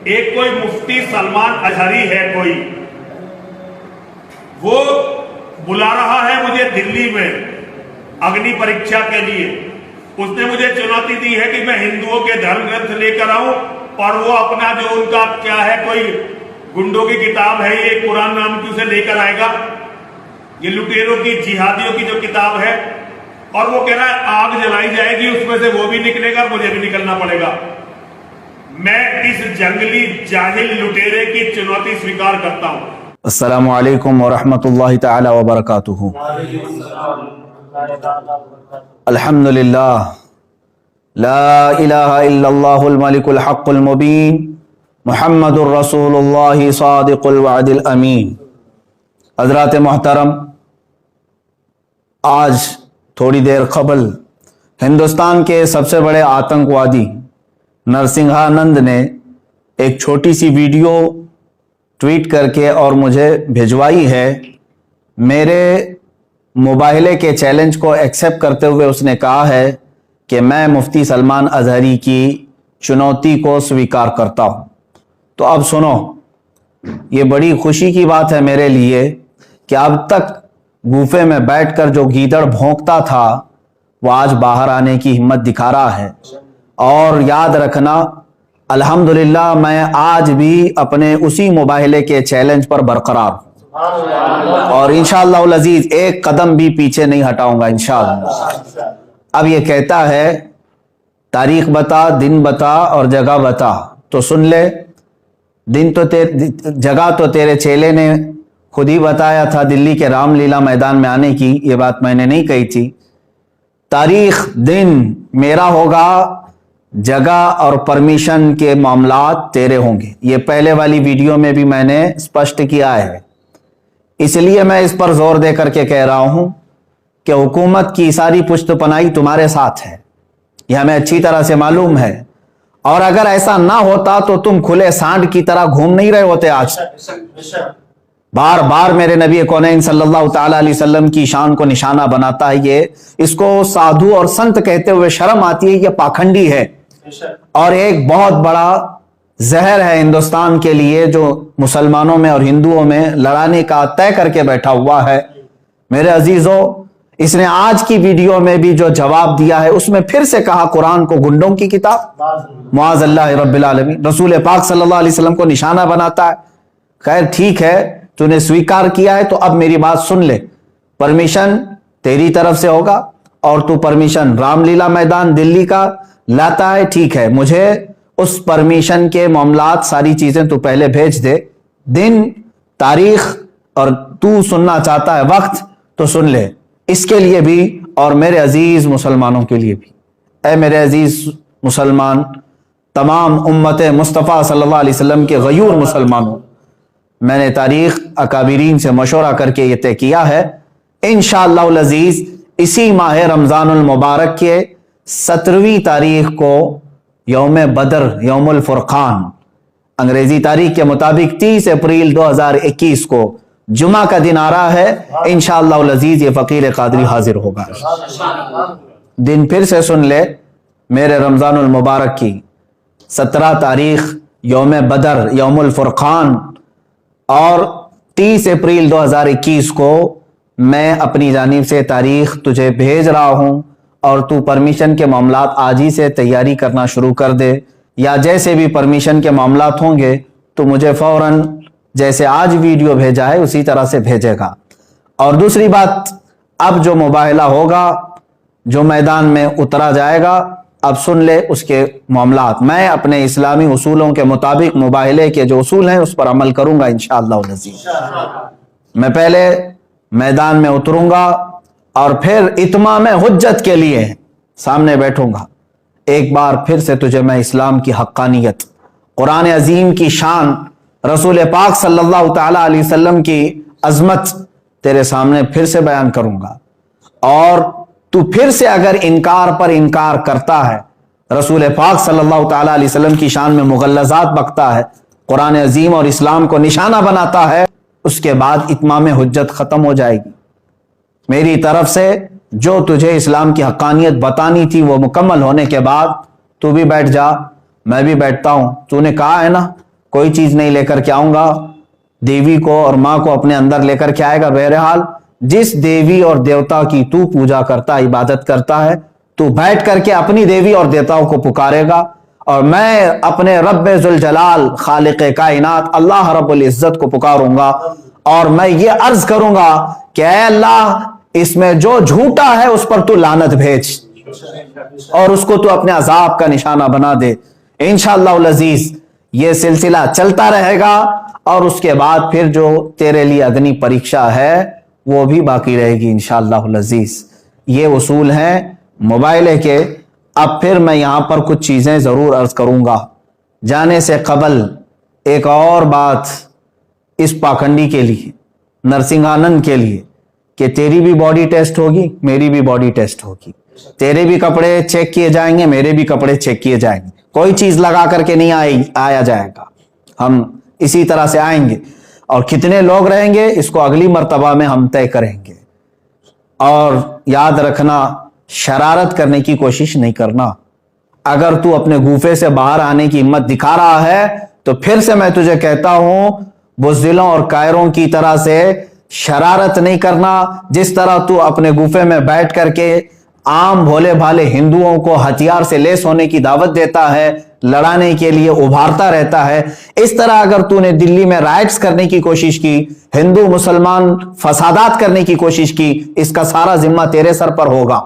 ایک کوئی مفتی سلمان اظہری ہے کوئی، وہ بلا رہا ہے مجھے دلی میں اگنی پریکشا کے لیے۔ اس نے مجھے چنوتی دی ہے کہ میں ہندوؤں کے دھرم گرنتھ لے کر آؤں، اور وہ اپنا جو ان کا کیا ہے کوئی گنڈوں کی کتاب ہے، یہ قرآن نام کی، اسے لے کر آئے گا، یہ لٹیروں کی جہادیوں کی جو کتاب ہے، اور وہ کہہ رہا ہے آگ جلائی جائے گی، اس میں سے وہ بھی نکلے گا، مجھے بھی نکلنا پڑے گا۔ میں اس جنگلی جاہل لٹیرے کی چنوتی سویکار کرتا ہوں۔ السلام علیکم ورحمۃ اللہ تعالی وبرکاتہ۔ الحمدللہ، لا الہ الا اللہ الملک الحق المبین، محمد الرسول اللہ صادق الوعد الامین۔ حضرات محترم، آج تھوڑی دیر قبل ہندوستان کے سب سے بڑے آتنکوادی نرسنگھانند نے ایک چھوٹی سی ویڈیو ٹویٹ کر کے اور مجھے بھجوائی ہے۔ میرے مباہلے کے چیلنج کو ایکسیپٹ کرتے ہوئے اس نے کہا ہے کہ میں مفتی سلمان اظہری کی چنوتی کو سویکار کرتا ہوں۔ تو اب سنو، یہ بڑی خوشی کی بات ہے میرے لیے کہ اب تک گوفے میں بیٹھ کر جو گیدڑ بھونکتا تھا وہ آج باہر آنے کی ہمت دکھا رہا ہے۔ اور یاد رکھنا، الحمدللہ میں آج بھی اپنے اسی مباہلے کے چیلنج پر برقرار ہوں، اور انشاءاللہ العزیز ایک قدم بھی پیچھے نہیں ہٹاؤں گا انشاءاللہ۔ اب یہ کہتا ہے تاریخ بتا، دن بتا اور جگہ بتا، تو سن لے۔ جگہ تو تیرے چیلے نے خود ہی بتایا تھا، دلی کے رام لیلا میدان میں آنے کی، یہ بات میں نے نہیں کہی تھی۔ تاریخ دن میرا ہوگا، جگہ اور پرمیشن کے معاملات تیرے ہوں گے۔ یہ پہلے والی ویڈیو میں بھی میں نے اسپشٹ کیا ہے، اس لیے میں اس پر زور دے کر کے کہہ رہا ہوں کہ حکومت کی ساری پشت پناہی تمہارے ساتھ ہے، یہ ہمیں اچھی طرح سے معلوم ہے۔ اور اگر ایسا نہ ہوتا تو تم کھلے سانڈ کی طرح گھوم نہیں رہے ہوتے آج۔ بار بار میرے نبی کونین صلی اللہ تعالی علیہ وسلم کی شان کو نشانہ بناتا ہے یہ، اس کو سادھو اور سنت کہتے ہوئے شرم آتی ہے، یہ پاکھنڈی ہے اور ایک بہت بڑا زہر ہے ہندوستان کے لیے، جو مسلمانوں میں اور ہندوؤں میں لڑانے کا طے کر کے بیٹھا ہوا ہے۔ میرے عزیزوں، اس نے آج کی ویڈیو میں بھی جو جواب دیا ہے اس میں پھر سے کہا قرآن کو گنڈوں کی کتاب، معاذ اللہ رب العالمین، رسول پاک صلی اللہ علیہ وسلم کو نشانہ بناتا ہے۔ خیر ٹھیک ہے، تو نے سویکار کیا ہے تو اب میری بات سن لے۔ پرمیشن تیری طرف سے ہوگا اور تو پرمیشن رام لیلا میدان دلی کا لاتا ہے، ٹھیک ہے، مجھے اس پرمیشن کے معاملات ساری چیزیں تو پہلے بھیج دے، دن، تاریخ، اور تو سننا چاہتا ہے وقت تو سن لے، اس کے لیے بھی اور میرے عزیز مسلمانوں کے لیے بھی۔ اے میرے عزیز مسلمان، تمام امت مصطفیٰ صلی اللہ علیہ وسلم کے غیور مسلمانوں، میں نے تاریخ اکابرین سے مشورہ کر کے یہ طے کیا ہے، انشاءاللہ العزیز اسی ماہ رمضان المبارک کے 17ویں تاریخ کو یوم بدر، یوم الفرقان، انگریزی تاریخ کے مطابق 30 اپریل 2021 کو جمعہ کا دن آ رہا ہے، انشاءاللہ العزیز یہ فقیر قادری حاضر ہوگا۔ دن پھر سے سن لے، میرے رمضان المبارک کی 17 تاریخ یوم بدر، یوم الفرقان، اور 30 اپریل 2021 کو میں اپنی جانب سے تاریخ تجھے بھیج رہا ہوں، اور تو پرمیشن کے معاملات آج ہی سے تیاری کرنا شروع کر دے، یا جیسے بھی پرمیشن کے معاملات ہوں گے تو مجھے فوراً جیسے آج ویڈیو بھیجا ہے اسی طرح سے بھیجے گا۔ اور دوسری بات، اب جو مباہلہ ہوگا، جو میدان میں اترا جائے گا، اب سن لے اس کے معاملات۔ میں اپنے اسلامی اصولوں کے مطابق مباہلے کے جو اصول ہیں اس پر عمل کروں گا انشاءاللہ العزیز۔ میں پہلے میدان میں اتروں گا اور پھر اتمام حجت کے لیے سامنے بیٹھوں گا۔ ایک بار پھر سے تجھے میں اسلام کی حقانیت، قرآن عظیم کی شان، رسول پاک صلی اللہ تعالی علیہ وسلم کی عظمت تیرے سامنے پھر سے بیان کروں گا، اور تو پھر سے اگر انکار پر انکار کرتا ہے، رسول پاک صلی اللہ تعالی علیہ وسلم کی شان میں مغلظات بکتا ہے، قرآن عظیم اور اسلام کو نشانہ بناتا ہے، اس کے بعد اتمام حجت ختم ہو جائے گی۔ میری طرف سے جو تجھے اسلام کی حقانیت بتانی تھی وہ مکمل ہونے کے بعد تو بھی بیٹھ جا، میں بھی بیٹھتا ہوں۔ تو نے کہا ہے نا कोई चीज नहीं लेकर के आऊंगा। देवी को और माँ को अपने अंदर लेकर के आएगा। बहरहाल जिस देवी और देवता की तू पूजा करता, इबादत करता है, तू बैठ करके अपनी देवी और देवताओं को पुकारेगा और मैं अपने रब्ब जुल जलाल खालिक कायनात अल्लाह रब्बुल इज्जत को पुकारूंगा और मैं ये अर्ज करूंगा कि ऐ अल्लाह, इसमें जो झूठा है उस पर तू लानत भेज और उसको तू अपने अजाब का निशाना बना दे। इंशाअल्लाह अजीज ये सिलसिला चलता रहेगा और उसके बाद फिर जो तेरे लिए अग्नि परीक्षा है वो भी बाकी रहेगी इंशाअल्लाह अजीज। ये उसूल हैं मोबाइल के। अब फिर मैं यहां पर कुछ चीजें जरूर अर्ज करूंगा। जाने से कबल एक और बात इस पाखंडी के लिए, नरसिंहानंद के लिए, कि तेरी भी बॉडी टेस्ट होगी, मेरी भी बॉडी टेस्ट होगी। तेरे भी कपड़े चेक किए जाएंगे, मेरे भी कपड़े चेक किए जाएंगे। कोई चीज लगा करके नहीं आया जाएगा। हम इसी तरह से आएंगे और कितने लोग रहेंगे इसको अगली मर्तबा में हम तय करेंगे। और याद रखना, शरारत करने की कोशिश नहीं करना। अगर तू अपने गुफे से बाहर आने की हिम्मत दिखा रहा है तो फिर से मैं तुझे कहता हूं, बुज़दिलों और कायरों की तरह से शरारत नहीं करना। जिस तरह तू अपने गुफे में बैठ करके आम भोले भाले हिंदुओं को हथियार से लेस होने की दावत देता है, लड़ाने के लिए उभारता रहता है, इस तरह अगर तूने दिल्ली में राइट्स करने की कोशिश की, हिंदू मुसलमान फसादात करने की कोशिश की, इसका सारा जिम्मा तेरे सर पर होगा।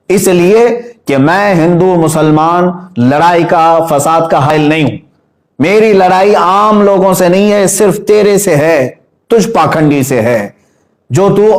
इसलिए कि मैं हिंदू मुसलमान लड़ाई का, फसाद का हायल नहीं हूं। मेरी लड़ाई आम लोगों से नहीं है, सिर्फ तेरे से है, तुझ पाखंडी से है, जो तू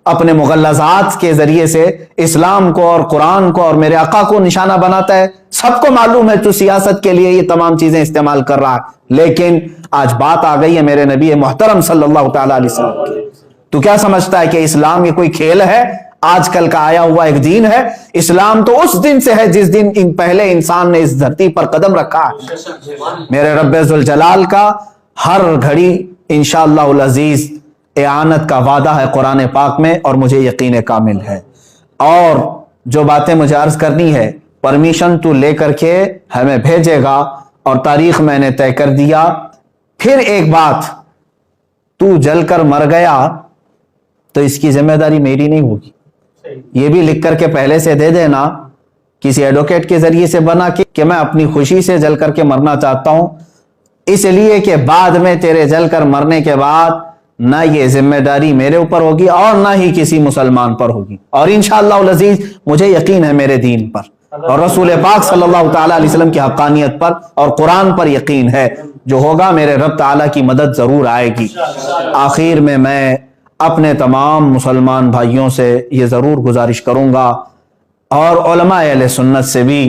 अपने मुगल्लज़ात के जरिए से इस्लाम को और कुरान को और मेरे आका को निशाना बनाता है। सबको मालूम है तू सियासत के लिए ये तमाम चीजें इस्तेमाल कर रहा है, लेकिन आज बात आ गई है मेरे नबी मोहतरम सल्लल्लाहु तआला अलैहि वसल्लम की। तू क्या समझता है कि इस्लाम ये कोई खेल है, आजकल का आया हुआ एक दीन है? इस्लाम तो उस दिन से है जिस दिन पहले इंसान ने इस धरती पर कदम रखा है। मेरे रब्बे जुल जलाल का हर घड़ी इंशाअल्लाह अजीज इआनत का वादा है कुरान पाक में और मुझे यकीन कामिल है। और जो बातें मुझे अर्ज करनी है, परमिशन तू लेकर के हमें भेजेगा और तारीख मैंने तय कर दिया। फिर एक बात, तू जलकर मर गया तो इसकी जिम्मेदारी मेरी नहीं होगी। ये भी लिख करके पहले से दे देना किसी एडवोकेट के जरिए से बना के कि मैं अपनी खुशी से जल करके मरना चाहता हूं, इसलिए कि बाद में तेरे जलकर मरने के बाद ना ये जिम्मेदारी मेरे ऊपर होगी और ना ही किसी मुसलमान पर होगी। और इंशाअल्लाह अज़ीज मुझे यकीन है मेरे दीन पर और रसूल पाक सल्लल्लाहु तआला अलैहि वसल्लम की हक़ानियत पर और कुरान पर यकीन है। जो होगा मेरे रब ताला की मदद जरूर आएगी। आखिर में मैं अपने तमाम मुसलमान भाइयों से ये जरूर गुजारिश करूंगा और उलमा अहले सुन्नत से भी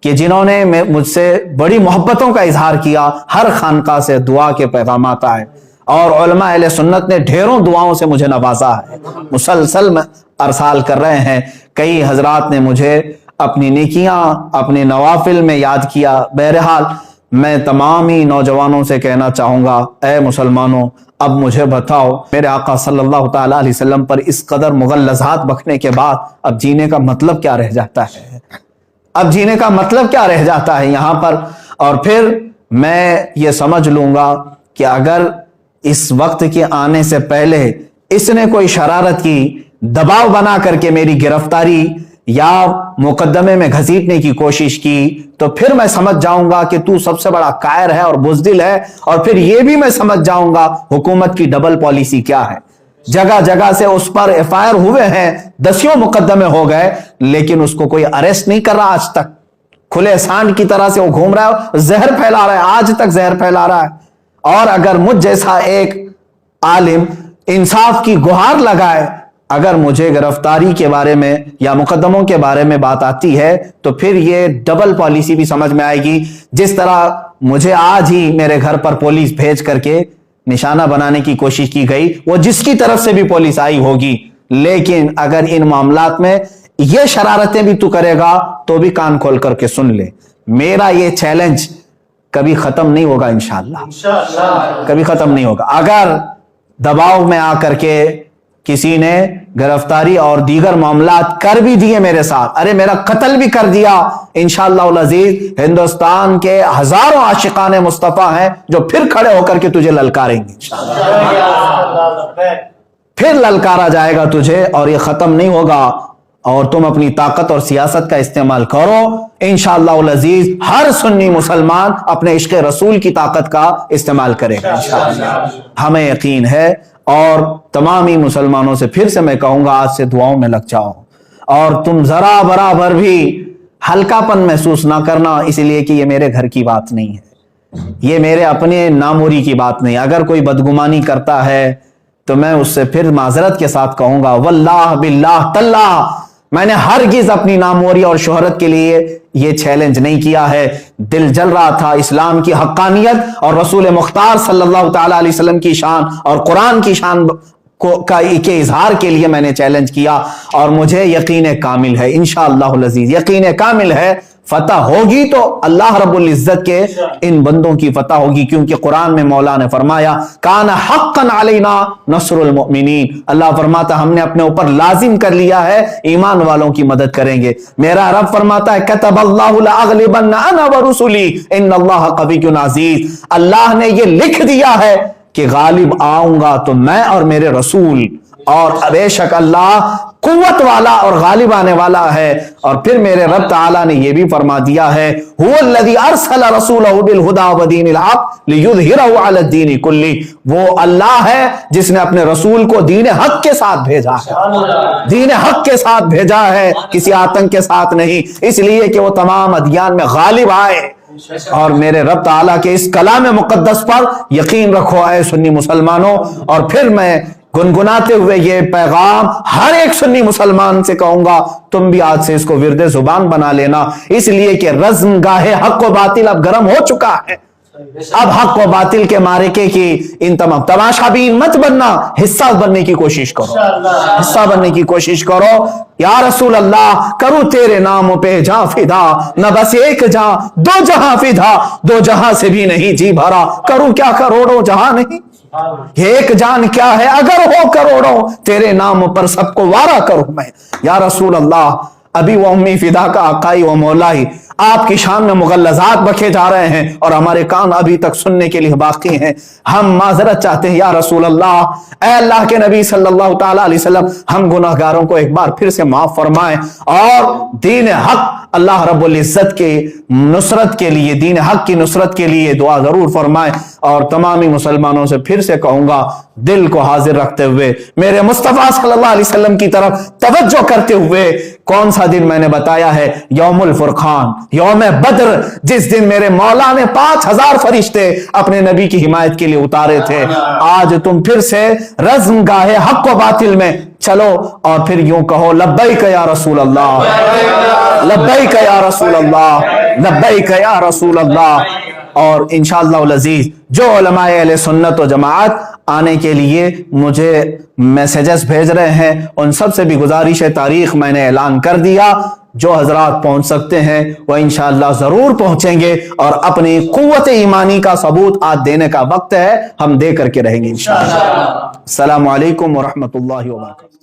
कि जिन्होंने मुझसे बड़ी मोहब्बतों का इजहार किया, हर खानका से दुआ के पैगामात आए और उलमा अहले सुन्नत ने ढेरों दुआओं से मुझे नवाजा है, मुसलसल अरसाल कर रहे हैं। कई हजरात ने मुझे अपनी नेकियां, अपने नवाफिल में याद किया। बहरहाल मैं तमाम ही नौजवानों से कहना चाहूंगा, ऐ मुसलमानों, अब मुझे बताओ, मेरे आका सल्लल्लाहु तआला अलैहि वसल्लम पर इस कदर मुगल्लज़ात बकने के बाद अब जीने का मतलब क्या रह जाता है? अब जीने का मतलब क्या रह जाता है यहां पर? और फिर मैं ये समझ लूंगा कि अगर इस वक्त के आने से पहले इसने कोई शरारत की, दबाव बना करके मेरी गिरफ्तारी या मुकदमे में घसीटने की कोशिश की, तो फिर मैं समझ जाऊंगा कि तू सबसे बड़ा कायर है और बुज़दिल है। और फिर यह भी मैं समझ जाऊंगा हुकूमत की डबल पॉलिसी क्या है। जगह जगह से उस पर एफआईआर हुए हैं, दसियों मुकदमे हो गए, लेकिन उसको कोई अरेस्ट नहीं कर रहा आज तक। खुले सांड की तरह से वो घूम रहा है, जहर फैला रहा है, आज तक जहर फैला रहा है। और अगर मुझ जैसा एक आलिम इंसाफ की गुहार लगाए, अगर मुझे गिरफ्तारी के बारे में या मुकदमों के बारे में बात आती है, तो फिर ये डबल पॉलिसी भी समझ में आएगी। जिस तरह मुझे आज ही मेरे घर पर पुलिस भेज करके निशाना बनाने की कोशिश की गई, वो जिसकी तरफ से भी पुलिस आई होगी, लेकिन अगर इन मामलात में ये शरारतें भी तू करेगा तो भी कान खोल करके सुन ले। मेरा ये चैलेंज कभी खत्म नहीं होगा, इंशाअल्लाह कभी खत्म नहीं होगा। अगर दबाव में आकर के किसी ने गिरफ्तारी और दीगर मामलात कर भी दिए मेरे साथ, अरे मेरा कत्ल भी कर दिया, इंशाअल्लाह अज़ीज हिंदुस्तान के हजारों आशिकाने मुस्तफा हैं जो फिर खड़े होकर के तुझे ललकारेंगे, फिर ललकारा जाएगा तुझे और ये खत्म नहीं होगा। और तुम अपनी ताकत और सियासत का इस्तेमाल करो, इंशाअल्लाह अज़ीज हर सुन्नी मुसलमान अपने इश्क़ रसूल की ताकत का इस्तेमाल करेगा इंशाअल्लाह, हमें यकीन है। और तमाम ही मुसलमानों से फिर से मैं कहूंगा, आज से दुआओं में लग जाओ और तुम जरा बराबर भी हल्कापन महसूस ना करना, इसलिए कि ये मेरे घर की बात नहीं है, ये मेरे अपने नामोरी की बात नहीं। अगर कोई बदगुमानी करता है तो मैं उससे फिर माजरत के साथ कहूंगा, वल्लाह बिल्लाह तल्लाह मैंने हरगिज अपनी नामोरी और शोहरत के लिए ये चैलेंज नहीं किया है। दिल जल रहा था इस्लाम की हक्कानियत और रसूल मुख्तार सल्लल्लाहु ताला अलैहि वसल्लम की शान और कुरान की शान के इजहार के लिए मैंने चैलेंज किया, और मुझे यकीन कामिल है इंशाअल्लाह अज़ीज, यकीन कामिल है फतह होगी तो अल्लाह रब्बुल इज्जत के इन बंदों की फतह होगी, क्योंकि कुरान में मौला ने फरमाया काना हक्कन अलैना नस्रुल मुमिनीन, अल्लाह फरमाता हमने अपने ऊपर लाजिम कर लिया है ईमान वालों की मदद करेंगे। मेरा रब फरमाता है कतबल्लाहु लअग़लिबन्ना अना व रुसुली इन्नल्लाह क़विय्युन अज़ीज, अल्लाह ने ये लिख दिया है कि गालिब आऊंगा तो मैं और मेरे रसूल, और बेशक अल्लाह कुव्वत वाला और गालिब आने वाला है। और फिर मेरे रब ताला ने यह भी फरमा दिया है हुवल्लज़ी अरसला रसूलहु बिल हुदा व दीनिल हक़ लियुज़हिरहु अला दीनि कुल्ली, वो अल्लाह है जिसने अपने रसूल को दीन हक के साथ भेजा है, दीन हक के साथ भेजा है, किसी आतंक के साथ नहीं, इसलिए कि वो तमाम अदियान में गालिब आए। और मेरे रब ताला के इस कलाम मुक़द्दस पर यकीन रखो ऐ सुन्नी मुसलमानों। और फिर मैं गुनगुनाते हुए ये पैगाम हर एक सुन्नी मुसलमान से कहूंगा, तुम भी आज से इसको विरदे जुबान बना लेना, इसलिए कि रज़्म गाहे हक व बातिल अब गर्म हो चुका है। अब हक व बातिल के मारिके की इन तमाम तमाशाबीन मत बनना, हिस्सा बनने की कोशिश करो, हिस्सा बनने की कोशिश करो। या रसूल अल्लाह करूं तेरे नाम पे जा फिदा, न बस एक जा दो जहां फिदा, दो जहां से भी नहीं जी भरा, करूं क्या करोड़ों जहां नहीं, एक जान क्या है अगर हो करोड़ों, तेरे नाम पर सबको वारा करूं मैं। या रसूल अल्लाह अभी वो उम्मी फिदा का आकाई व मौलाई आपकी शान में मुगल्लज़ात बखे जा रहे हैं और हमारे कान अभी तक सुनने के लिए बाकी हैं। हम माजरत चाहते हैं या रसूल अल्लाह, ऐ अल्लाह के नबी सल्लल्लाहु ताला अलैहि वसल्लम, हम गुनाहगारों को एक बार फिर से माफ फरमाएं और दीन हक अल्लाह रब्बुल इज्जत के नुसरत के लिए, दीन हक की नुसरत के लिए दुआ जरूर फरमाएं। और तमामी मुसलमानों से फिर से कहूंगा, दिल को हाजिर रखते हुए मेरे मुस्तफा सल्लल्लाहु अलैहि वसल्लम की तरफ तवज्जो करते हुए, कौन सा दिन मैंने बताया है, यौमुल फुरकान, यौम बद्र, जिस दिन मेरे मौला ने 5000 फरिश्ते अपने नबी की हिमायत के लिए उतारे थे। आज तुम फिर से रज़्म गाहे हक व बातिल में चलो और फिर यूं कहो लब्बैक या रसूल अल्लाह, लब्बैक या रसूल अल्लाह, लब्बैक या रसूल अल्लाह। और इंशाअल्लाह अज़ीज जो उलमाए अहले सुन्नत व जमाअत आने के लिए मुझे मैसेजेस भेज रहे हैं, उन सब से भी गुजारिश है, तारीख मैंने ऐलान कर दिया, जो हजरात पहुंच सकते हैं वह इंशाअल्लाह जरूर पहुंचेंगे और अपनी कुव्वत ईमानी का सबूत आज देने का वक्त है, हम दे करके रहेंगे इंशाअल्लाह। अस्सलामु अलैकुम व रहमतुल्लाहि व बरकातहू।